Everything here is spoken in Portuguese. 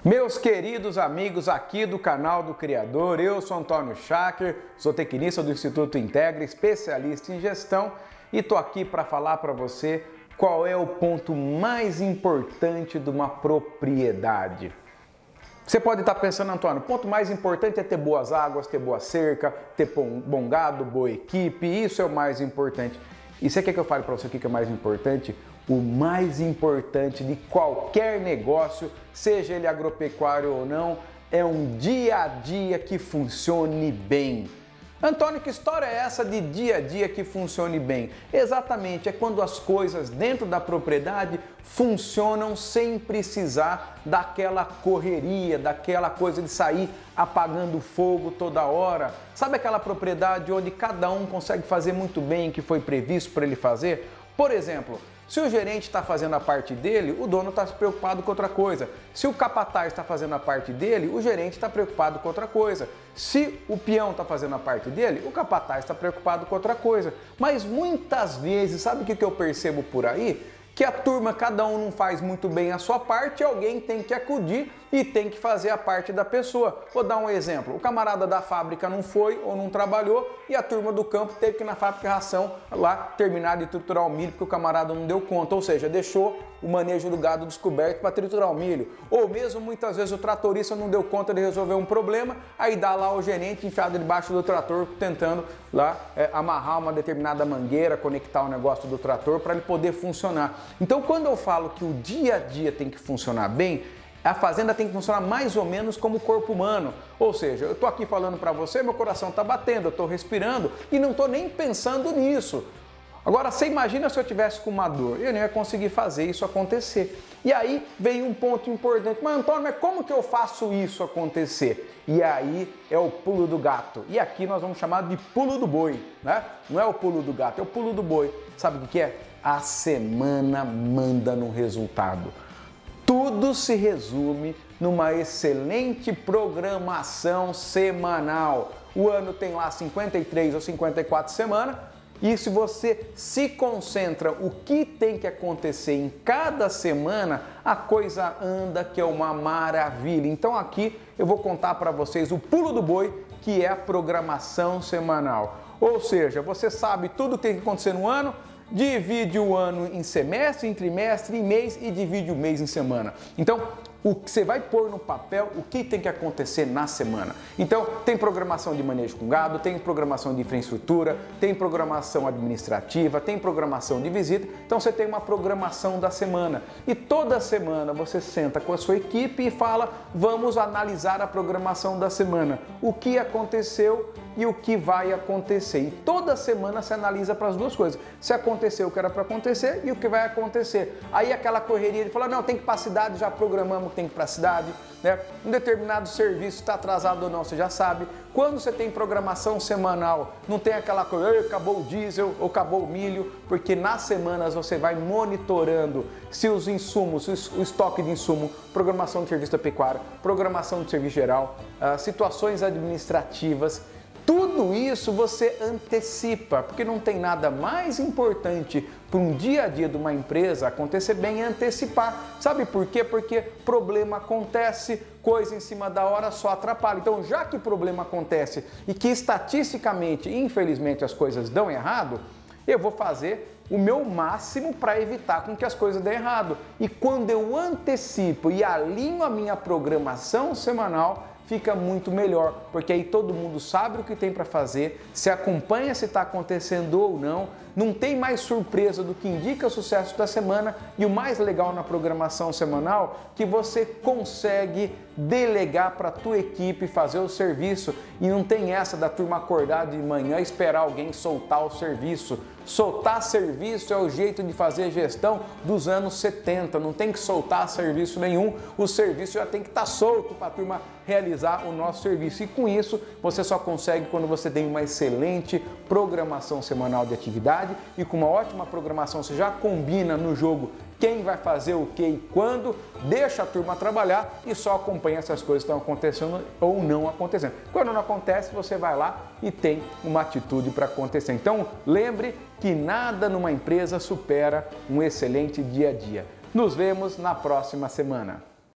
Meus queridos amigos aqui do canal do Criador, eu sou Antônio Schacker, sou tecnista do Instituto Integra, especialista em gestão e tô aqui para falar para você qual é o ponto mais importante de uma propriedade. Você pode estar pensando, Antônio, o ponto mais importante é ter boas águas, ter boa cerca, ter bom gado, boa equipe, isso é o mais importante. E você quer que eu fale para você o que é mais importante? O mais importante de qualquer negócio, seja ele agropecuário ou não, é um dia a dia que funcione bem. Antônio, que história é essa de dia a dia que funcione bem? Exatamente, é quando as coisas dentro da propriedade funcionam sem precisar daquela correria, daquela coisa de sair apagando fogo toda hora. Sabe aquela propriedade onde cada um consegue fazer muito bem o que foi previsto para ele fazer? Por exemplo, se o gerente está fazendo a parte dele, o dono está preocupado com outra coisa. Se o capataz está fazendo a parte dele, o gerente está preocupado com outra coisa. Se o peão está fazendo a parte dele, o capataz está preocupado com outra coisa. Mas muitas vezes, sabe o que eu percebo por aí? Que a turma, cada um não faz muito bem a sua parte, alguém tem que acudir e tem que fazer a parte da pessoa. Vou dar um exemplo, o camarada da fábrica não foi ou não trabalhou e a turma do campo teve que ir na fábrica de ração lá terminar de triturar o milho porque o camarada não deu conta, ou seja, deixou o manejo do gado descoberto para triturar o milho. Ou mesmo muitas vezes o tratorista não deu conta de resolver um problema, aí dá lá o gerente enfiado debaixo do trator tentando lá amarrar uma determinada mangueira, conectar o negócio do trator para ele poder funcionar. Então quando eu falo que o dia a dia tem que funcionar bem, a fazenda tem que funcionar mais ou menos como o corpo humano. Ou seja, eu estou aqui falando para você, meu coração está batendo, eu estou respirando e não estou nem pensando nisso. Agora, você imagina se eu tivesse com uma dor, eu não ia conseguir fazer isso acontecer. E aí vem um ponto importante, mas Antônio, mas como que eu faço isso acontecer? E aí é o pulo do gato. E aqui nós vamos chamar de pulo do boi, né? Não é o pulo do gato, é o pulo do boi. Sabe o que é? A semana manda no resultado. Tudo se resume numa excelente programação semanal. O ano tem lá 53 ou 54 semanas e se você se concentra o que tem que acontecer em cada semana, a coisa anda que é uma maravilha. Então aqui eu vou contar para vocês o pulo do boi, que é a programação semanal. Ou seja, você sabe tudo que tem que acontecer no ano, divide o ano em semestre, em trimestre, em mês e divide o mês em semana. Então, o que você vai pôr no papel, o que tem que acontecer na semana. Então, tem programação de manejo com gado, tem programação de infraestrutura, tem programação administrativa, tem programação de visita. Então, você tem uma programação da semana. E toda semana você senta com a sua equipe e fala, vamos analisar a programação da semana. O que aconteceu e o que vai acontecer. E toda semana você analisa para as duas coisas. Se aconteceu o que era para acontecer e o que vai acontecer. Aí aquela correria de falar, não, tem que ir para a cidade, já programamos que tem que ir para a cidade, né? Um determinado serviço está atrasado ou não, você já sabe. Quando você tem programação semanal, não tem aquela coisa, acabou o diesel ou acabou o milho, porque nas semanas você vai monitorando se os insumos, o estoque de insumo, programação de serviço da pecuária, programação de serviço geral, situações administrativas. Tudo isso você antecipa, porque não tem nada mais importante para um dia a dia de uma empresa acontecer bem é antecipar. Sabe por quê? Porque problema acontece, coisa em cima da hora só atrapalha. Então, já que problema acontece e que estatisticamente, infelizmente, as coisas dão errado, eu vou fazer o meu máximo para evitar com que as coisas dêem errado. E quando eu antecipo e alinho a minha programação semanal, fica muito melhor, porque aí todo mundo sabe o que tem para fazer, se acompanha se está acontecendo ou não tem mais surpresa do que indica o sucesso da semana e o mais legal na programação semanal que você consegue delegar para a tua equipe fazer o serviço e não tem essa da turma acordar de manhã e esperar alguém soltar o serviço. Soltar serviço é o jeito de fazer gestão dos anos 70, não tem que soltar serviço nenhum, o serviço já tem que estar solto para a turma realizar o nosso serviço. E com isso, você só consegue quando você tem uma excelente programação semanal de atividade e com uma ótima programação você já combina no jogo quem vai fazer o que e quando, deixa a turma trabalhar e só acompanha se as coisas estão acontecendo ou não acontecendo. Quando não acontece, você vai lá e tem uma atitude para acontecer. Então, lembre que nada numa empresa supera um excelente dia a dia. Nos vemos na próxima semana.